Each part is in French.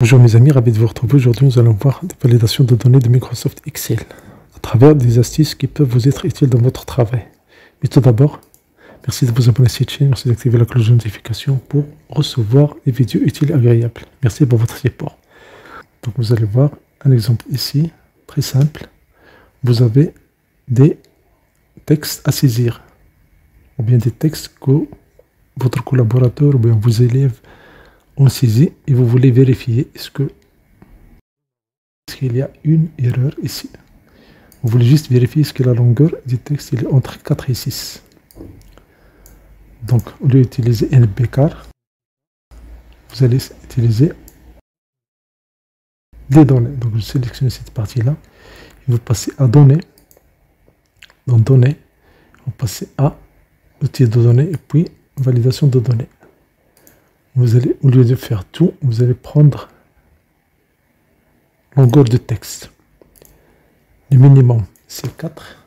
Bonjour mes amis, ravi de vous retrouver. Aujourd'hui, nous allons voir des validations de données de Microsoft Excel à travers des astuces qui peuvent vous être utiles dans votre travail. Mais tout d'abord, merci de vous abonner à cette chaîne, merci d'activer la cloche de notification pour recevoir des vidéos utiles et agréables. Merci pour votre support. Donc vous allez voir un exemple ici, très simple. Vous avez des textes à saisir, ou bien des textes que votre collaborateur ou bien vos élèves ont saisi et vous voulez vérifier est-ce qu'il y a une erreur ici. Vous voulez juste vérifier est-ce que la longueur du texte il est entre 4 et 6. Donc au lieu d'utiliser NBCar, vous allez utiliser des données. Donc je sélectionne cette partie-là et vous passez à données. Dans données, vous passez à outils de données et puis validation de données. Vous allez, au lieu de faire tout, vous allez prendre longueur de texte. Le minimum, c'est 4.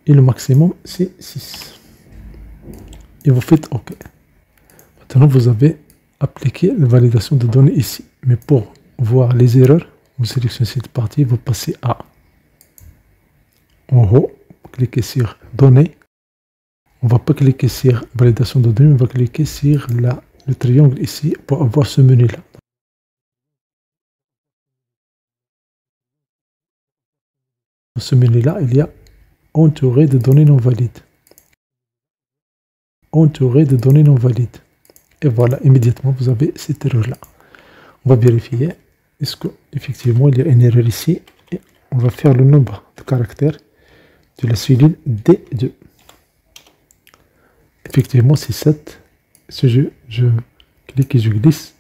Et le maximum, c'est 6. Et vous faites OK. Maintenant, vous avez appliqué la validation de données ici. Mais pour voir les erreurs, vous sélectionnez cette partie, vous passez à en haut, cliquez sur Données. On ne va pas cliquer sur validation de données, on va cliquer sur le triangle ici pour avoir ce menu-là. Dans ce menu-là, il y a entouré de données non valides. Entouré de données non valides. Et voilà, immédiatement, vous avez cette erreur-là. On va vérifier. Est-ce qu'effectivement, il y a une erreur ici? Et on va faire le nombre de caractères de la cellule D2. Effectivement, c'est 7. Si je clique et je glisse,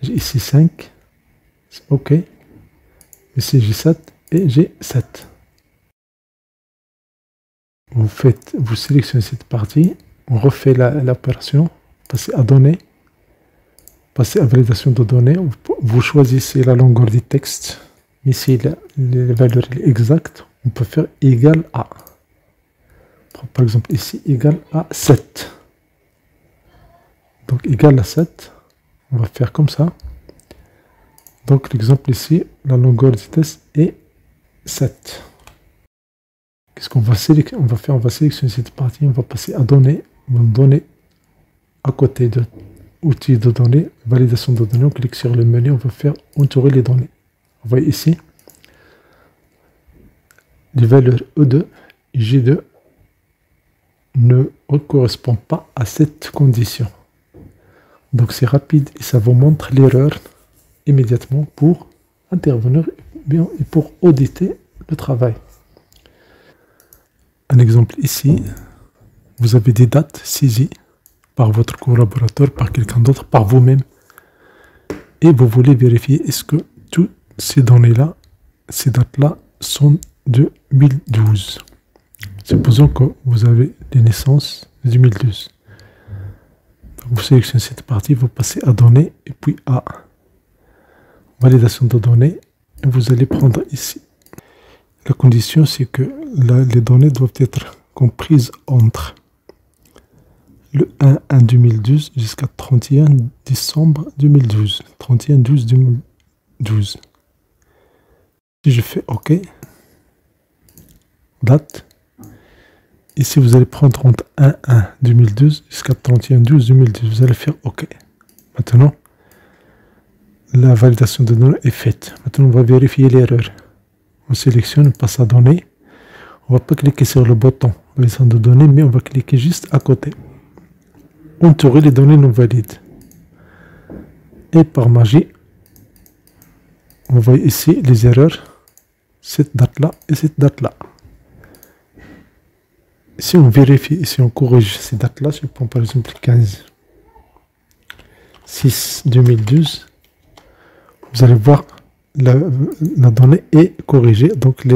j'ai ici 5. C'est OK. Ici, j'ai 7 et j'ai 7. Vous sélectionnez cette partie, on refait l'opération, passez à données, passez à validation de données, vous choisissez la longueur du texte. Ici, la valeur est exacte, on peut faire égal à. Par exemple, ici, égal à 7. Donc, égal à 7, on va faire comme ça. Donc, l'exemple ici, la longueur du texte est 7. Qu'est-ce qu'on va sélectionner? On va sélectionner cette partie, on va passer à données, on va donner à côté de outils de données, validation de données, on clique sur le menu, on va faire entourer les données. Vous voyez ici, les valeurs E2 et G2 ne correspondent pas à cette condition. Donc c'est rapide et ça vous montre l'erreur immédiatement pour intervenir et pour auditer le travail. Un exemple ici, vous avez des dates saisies par votre collaborateur, par quelqu'un d'autre, par vous-même. Et vous voulez vérifier est-ce que toutes ces données-là, ces dates-là sont de 2012. Supposons que vous avez des naissances de 2012. Donc vous sélectionnez cette partie, vous passez à données et puis à validation de données. Et vous allez prendre ici. La condition, c'est que les données doivent être comprises entre le 1 2012 jusqu'à 31 décembre 2012. 31 12 2012. Si je fais OK, date. Ici, vous allez prendre entre 1 2012 jusqu'à 31 12 2012. Vous allez faire OK. Maintenant, la validation de données est faite. Maintenant, on va vérifier l'erreur. On sélectionne, on passe à données. On ne va pas cliquer sur le bouton validation de données, mais on va cliquer juste à côté. Entourer les données non valides. Et par magie, on voit ici les erreurs. Cette date-là et cette date-là. Si on vérifie, si on corrige ces dates-là, je prends par exemple 15 6 2012, vous allez voir la donnée est corrigée, donc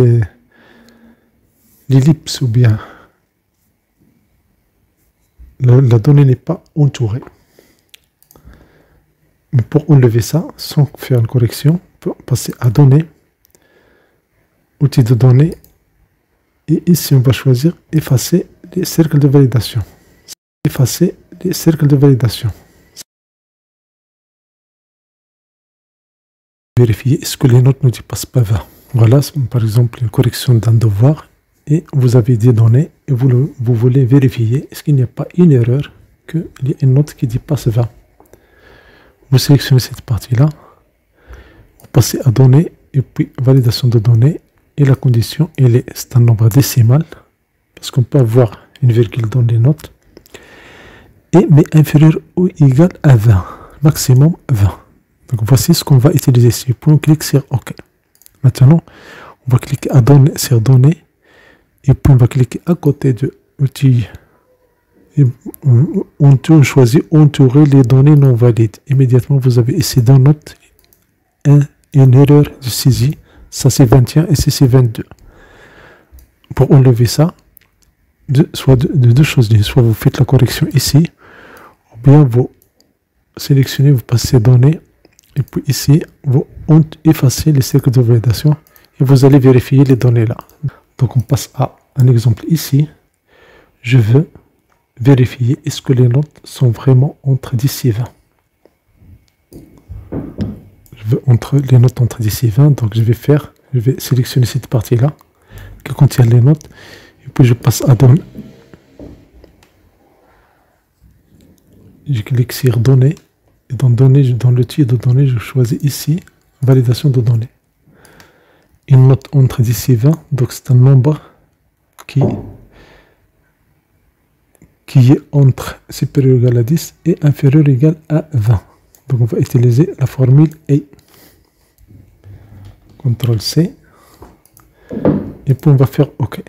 l'ellipse ou bien la donnée n'est pas entourée. Mais pour enlever ça, sans faire une correction, on peut passer à données, outils de données. Et ici, on va choisir effacer les cercles de validation. Effacer les cercles de validation. vérifier est-ce que les notes ne dépassent pas 20. Voilà, par exemple, une correction d'un devoir et vous avez des données et vous voulez vérifier est-ce qu'il n'y a pas une erreur, qu'il y a une note qui dépasse 20. Vous sélectionnez cette partie-là, vous passez à données et puis validation de données et la condition, c'est un nombre décimal parce qu'on peut avoir une virgule dans les notes mais inférieur ou égal à 20, maximum 20. Donc voici ce qu'on va utiliser ici. Puis on clique sur OK. Maintenant, on va cliquer à donner sur données et puis on va cliquer à côté de outils. On choisit entourer les données non valides. Immédiatement, vous avez ici dans note une erreur de saisie. Ça c'est 21 et ici c'est 22. Pour enlever ça, soit de deux choses. Soit vous faites la correction ici, ou bien vous sélectionnez, vous passez données, et puis ici, vous effacez les cercles de validation et vous allez vérifier les données là. Donc on passe à un exemple ici. Je veux vérifier est-ce que les notes sont vraiment entre 10 et 20. Je veux les notes entre 10 et 20, donc je vais sélectionner cette partie-là qui contient les notes, et puis je passe à données. Je clique sur données, et dans données, dans le titre de données, je choisis ici validation de données. Une note entre 10 et 20, donc c'est un nombre qui est entre supérieur ou égal à 10 et inférieur ou égal à 20. Donc on va utiliser la formule A. CTRL-C. Et puis on va faire OK.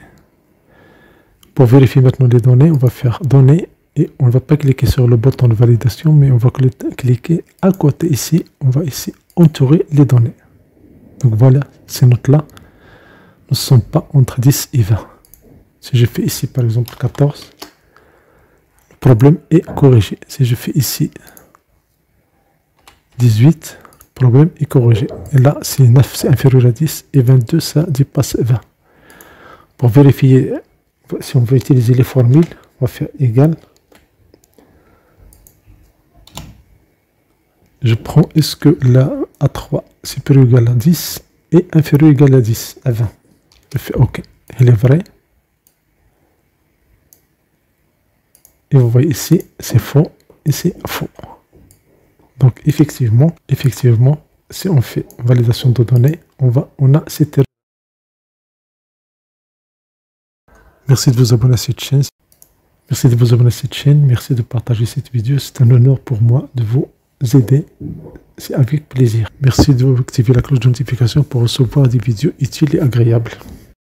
Pour vérifier maintenant les données, on va faire données et on ne va pas cliquer sur le bouton de validation, mais on va cliquer à côté ici. On va ici entourer les données. Donc voilà, ces notes-là ne sont pas entre 10 et 20. Si je fais ici par exemple 14, le problème est corrigé. Si je fais ici 18, le problème est corrigé. Et là, c'est 9, c'est inférieur à 10 et 22, ça dépasse 20. Pour vérifier, si on veut utiliser les formules, on va faire égal. Je prends, est-ce que la A3 supérieur ou égal à 10 et inférieur ou égal à 10, à 20. Je fais OK. Il est vrai. Et vous voyez ici, c'est faux et c'est faux. Donc effectivement, si on fait validation de données, on a cette erreur. Merci de vous abonner à cette chaîne. Merci de partager cette vidéo. C'est un honneur pour moi de vous aider. C'est avec plaisir. Merci de activer la cloche de notification pour recevoir des vidéos utiles et agréables.